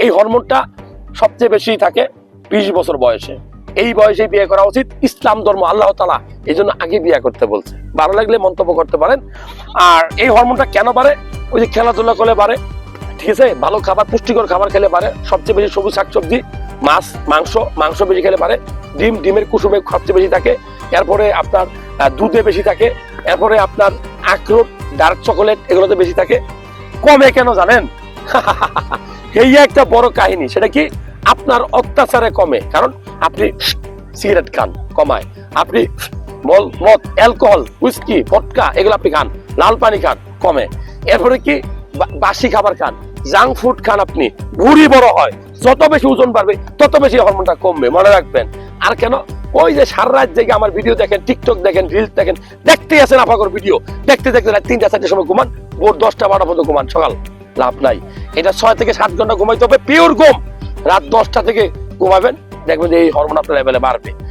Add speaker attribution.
Speaker 1: এই হরমোনটা সবচেয়ে বেশি থাকে 20 বছর বয়সে। এই বয়সে বিয়ে করা উচিত। ইসলাম ধর্ম, আল্লাহ তাআলা এই জন্য আগে বিয়ে করতে বলছে। ভালো লাগলে মন্তব্য করতে পারেন। আর এই হরমোনটা কেন বাড়ে? ওই যে খেলাধুলা করলে বাড়ে, ঠিক আছে, ভালো খাবার, পুষ্টিকর খাবার খেলে বাড়ে, সবচেয়ে বেশি সবুজ শাকসবজি, মাছ, মাংস বেশি খেলে বাড়ে, ডিমের কুসুমে সবচেয়ে বেশি থাকে, এরপরে আপনার দুধে বেশি থাকে, এরপরে আপনার আখরোট, ডার্ক চকোলেট এগুলোতে বেশি থাকে। কমে কেন জানেন? এই একটা বড় কাহিনী। সেটা কি? আপনার অত্যাচারে কমে। কারণ আপনি সিগারেট খান, কমায়। আপনি মদ, অ্যালকোহল, হুইস্কি, ভদকা এগুলো আপনি খান, লাল পানি খান, কমে। এরপরে কি? বাসি খাবার খান, জাঙ্ক ফুড খান, আপনি ভুঁড়ি বড় হয়। যত বেশি ওজন বাড়বে তত বেশি হরমোনটা কমবে, মনে রাখবেন। আর কেন? ওই যে সারা রাত জেগে আমার ভিডিও দেখেন, টিকটক দেখেন, রিলস দেখেন, দেখতেই আছেন আপাকর ভিডিও, দেখতে দেখতে রাত 3টা-4টার সময় ঘুমান, ভোর 10টা-12টা পর্যন্ত ঘুমান, সকাল লাভ নাই। এটা 6 থেকে 7 ঘন্টা ঘুমাইতে হবে, পিওর ঘুম। রাত 10টা থেকে ঘুমাবেন, দেখবেন যে এই হরমোন আপনার লেভেলে বাড়বে।